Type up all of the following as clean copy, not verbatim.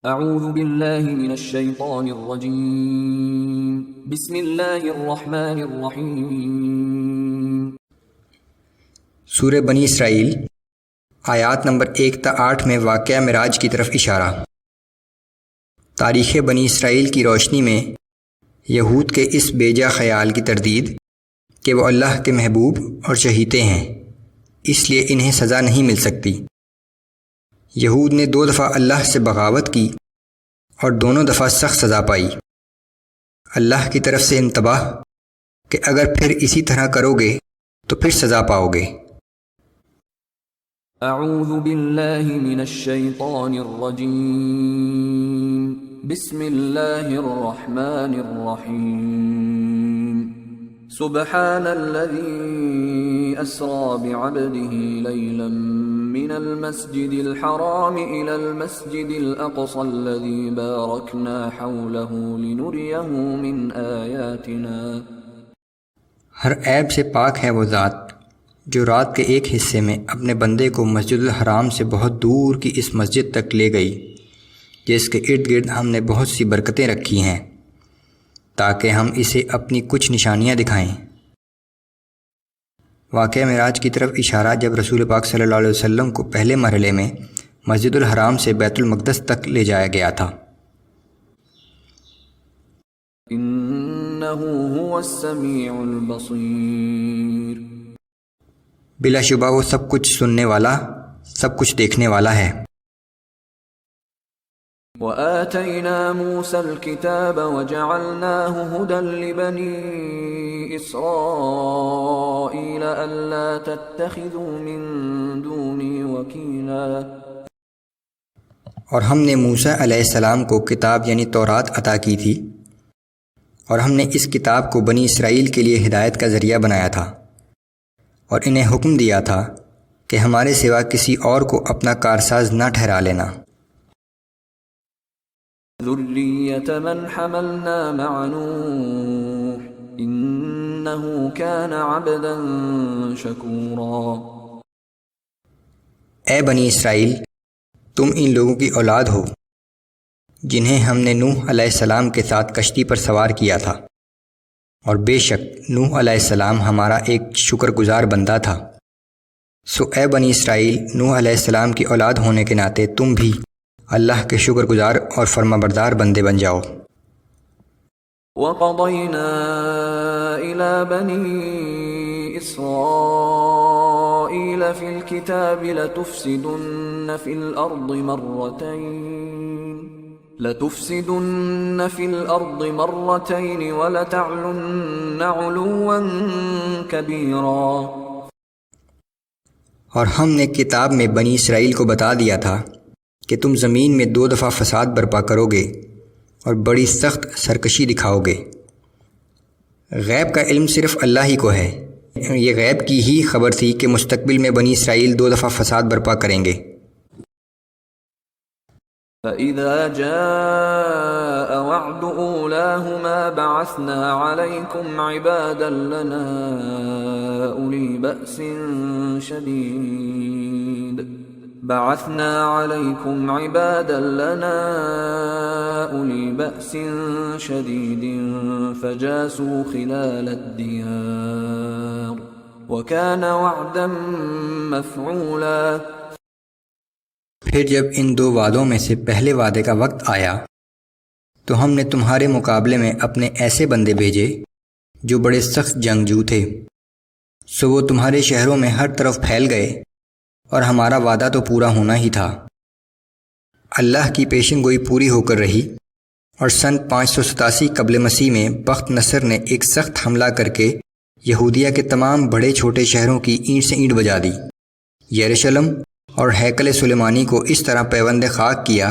اعوذ باللہ من الشیطان الرجیم بسم اللہ الرحمن الرحیم۔ سورہ بنی اسرائیل آیات نمبر 1 تا 8 میں واقعہ معراج کی طرف اشارہ۔ تاریخ بنی اسرائیل کی روشنی میں یہود کے اس بیجا خیال کی تردید کہ وہ اللہ کے محبوب اور چہیتے ہیں، اس لیے انہیں سزا نہیں مل سکتی۔ یہود نے 2 دفعہ اللہ سے بغاوت کی اور دونوں دفعہ سخت سزا پائی۔ اللہ کی طرف سے انتباہ کہ اگر پھر اسی طرح کرو گے تو پھر سزا پاؤ گے۔ اعوذ باللہ من الشیطان الرجیم بسم اللہ الرحمن الرحیم۔ سبحان الذي أسرى بعبده ليلا من المسجد الحرام إلى المسجد الأقصى الذي باركنا حوله لنريه من آياتنا۔ ہر عیب سے پاک ہے وہ ذات جو رات کے ایک حصے میں اپنے بندے کو مسجد الحرام سے بہت دور کی اس مسجد تک لے گئی جس کے ارد گرد ہم نے بہت سی برکتیں رکھی ہیں تاکہ ہم اسے اپنی کچھ نشانیاں دکھائیں۔ واقعہ معراج کی طرف اشارہ جب رسول پاک صلی اللہ علیہ وسلم کو پہلے مرحلے میں مسجد الحرام سے بیت المقدس تک لے جایا گیا تھا۔ انه هو السمیع البصیر۔ بلا شبہ وہ سب کچھ سننے والا، سب کچھ دیکھنے والا ہے۔ وآتينا موسى الكتاب وجعلناه هدى لبني إسرائيل ألا تتخذوا من دوني وكيلا۔ اور ہم نے موسیٰ علیہ السلام کو کتاب یعنی تورات عطا کی تھی، اور ہم نے اس کتاب کو بنی اسرائیل کے لیے ہدایت کا ذریعہ بنایا تھا، اور انہیں حکم دیا تھا کہ ہمارے سوا کسی اور کو اپنا کارساز نہ ٹھہرا لینا۔ ذریة من حملنا مع نوح انه كان عبدا شکورا۔ اے بنی اسرائیل، تم ان لوگوں کی اولاد ہو جنہیں ہم نے نوح علیہ السلام کے ساتھ کشتی پر سوار کیا تھا، اور بے شک نوح علیہ السلام ہمارا ایک شکر گزار بندہ تھا۔ سو اے بنی اسرائیل، نوح علیہ السلام کی اولاد ہونے کے ناطے تم بھی اللہ کے شکر گزار اور فرما بردار بندے بن جاؤ۔ وَقَضَيْنَا إِلَى بَنِي إِسْرَائِيلَ فِي الْكِتَابِ لَتُفْسِدُنَّ فِي الْأَرْضِ مَرَّتَيْنِ وَلَتَعْلُنَّ عُلُوًّا كَبِيرًا۔ اور ہم نے کتاب میں بنی اسرائیل کو بتا دیا تھا کہ تم زمین میں 2 دفعہ فساد برپا کرو گے اور بڑی سخت سرکشی دکھاؤ گے۔ غیب کا علم صرف اللہ ہی کو ہے، یہ غیب کی ہی خبر تھی کہ مستقبل میں بنی اسرائیل 2 دفعہ فساد برپا کریں گے۔ فَإِذَا جَاءَ وَعْدُ أُولَاهُمَا بَعَثْنَا عَلَيْكُمْ عِبَادًا لَنَا أُولِي بَأْسٍ شَدِيدٍ فَجَاسُوا خِلَالَ الدِّيَارِ وَكَانَ وَعْدًا مَفْعُولًا۔ پھر جب ان 2 وعدوں میں سے پہلے وعدے کا وقت آیا تو ہم نے تمہارے مقابلے میں اپنے ایسے بندے بھیجے جو بڑے سخت جنگجو تھے، سو وہ تمہارے شہروں میں ہر طرف پھیل گئے، اور ہمارا وعدہ تو پورا ہونا ہی تھا۔ اللہ کی پیشن گوئی پوری ہو کر رہی، اور سن 587 قبل مسیح میں بخت نصر نے ایک سخت حملہ کر کے یہودیہ کے تمام بڑے چھوٹے شہروں کی اینٹ سے اینٹ بجا دی۔ یروشلم اور ہیکل سلیمانی کو اس طرح پیوند خاک کیا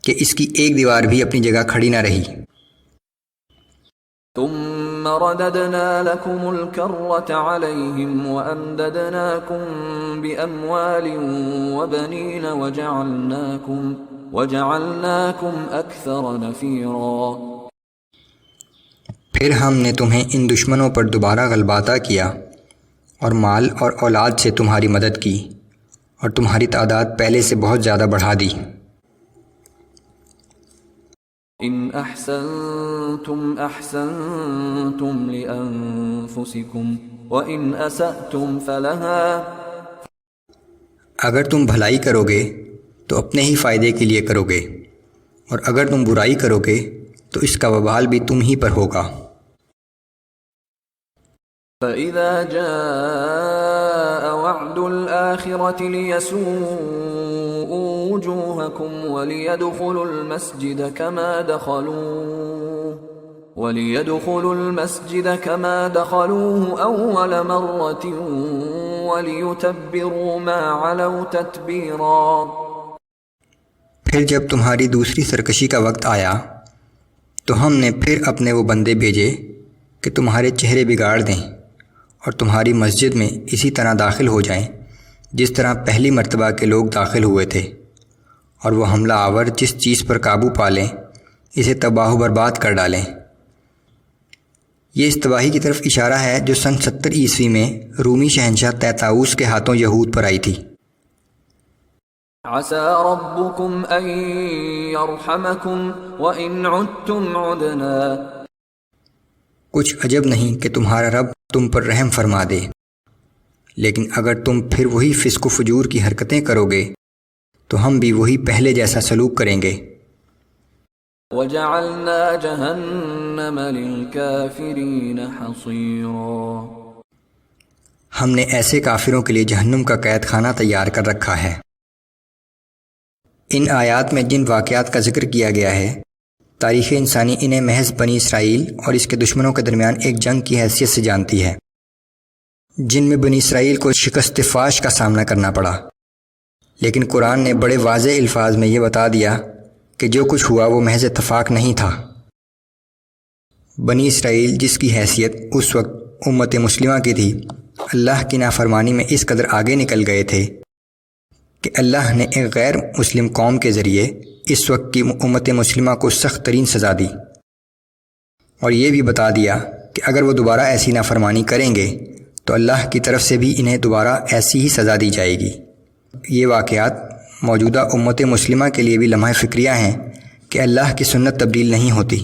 کہ اس کی ایک دیوار بھی اپنی جگہ کھڑی نہ رہی۔ ثم رددنا لكم الكرة عليهم وأمددناكم بأموال وبنين وجعلناكم أكثر نفيرا۔ پھر ہم نے تمہیں ان دشمنوں پر دوبارہ غلبہ عطا کیا اور مال اور اولاد سے تمہاری مدد کی، اور تمہاری تعداد پہلے سے بہت زیادہ بڑھا دی۔ إن أحسنتم أحسنتم لأنفسكم وإن أسأتم فلها. اگر تم بھلائی کرو گے تو اپنے ہی فائدے کے لیے کرو گے، اور اگر تم برائی کرو گے تو اس کا وبال بھی تم ہی پر ہوگا۔ فَإِذَا جَاءَ وَعْدُ الْآخِرَةِ لِيَسُوءُوا وُجُوهَكُمْ وَلِيَدْخُلُوا الْمَسْجِدَ كَمَا دَخَلُوهُ أَوَّلَ مَرَّةٍ وَلِيُتَبِّرُوا مَا عَلَوْا تَتْبِيرًا۔ پھر جب تمہاری دوسری سرکشی کا وقت آیا تو ہم نے پھر اپنے وہ بندے بھیجے کہ تمہارے چہرے بگاڑ دیں اور تمہاری مسجد میں اسی طرح داخل ہو جائیں جس طرح پہلی مرتبہ کے لوگ داخل ہوئے تھے، اور وہ حملہ آور جس چیز پر قابو پا لیں اسے تباہ و برباد کر ڈالیں۔ یہ اس تباہی کی طرف اشارہ ہے جو سن 70 عیسوی میں رومی شہنشاہ تیتاؤس کے ہاتھوں یہود پر آئی تھی۔ عَسَىٰ رَبُّكُمْ أَن يَرْحَمَكُمْ وَإِنْ عُدْتُمْ عُدْنَا۔ کچھ عجب نہیں کہ تمہارا رب تم پر رحم فرما دے، لیکن اگر تم پھر وہی فسق و فجور کی حرکتیں کرو گے تو ہم بھی وہی پہلے جیسا سلوک کریں گے۔ وَجَعَلْنَا جَهَنَّمَ لِلْكَافِرِينَ حَصِيرًا۔ ہم نے ایسے کافروں کے لیے جہنم کا قید خانہ تیار کر رکھا ہے۔ ان آیات میں جن واقعات کا ذکر کیا گیا ہے، تاریخ انسانی انہیں محض بنی اسرائیل اور اس کے دشمنوں کے درمیان ایک جنگ کی حیثیت سے جانتی ہے، جن میں بنی اسرائیل کو شکست فاش کا سامنا کرنا پڑا، لیکن قرآن نے بڑے واضح الفاظ میں یہ بتا دیا کہ جو کچھ ہوا وہ محض اتفاق نہیں تھا۔ بنی اسرائیل جس کی حیثیت اس وقت امت مسلمہ کی تھی، اللہ کی نافرمانی میں اس قدر آگے نکل گئے تھے کہ اللہ نے ایک غیر مسلم قوم کے ذریعے اس وقت کی امت مسلمہ کو سخت ترین سزا دی، اور یہ بھی بتا دیا کہ اگر وہ دوبارہ ایسی نافرمانی کریں گے تو اللہ کی طرف سے بھی انہیں دوبارہ ایسی ہی سزا دی جائے گی۔ یہ واقعات موجودہ امت مسلمہ کے لیے بھی لمحہ فکریہ ہیں کہ اللہ کی سنت تبدیل نہیں ہوتی۔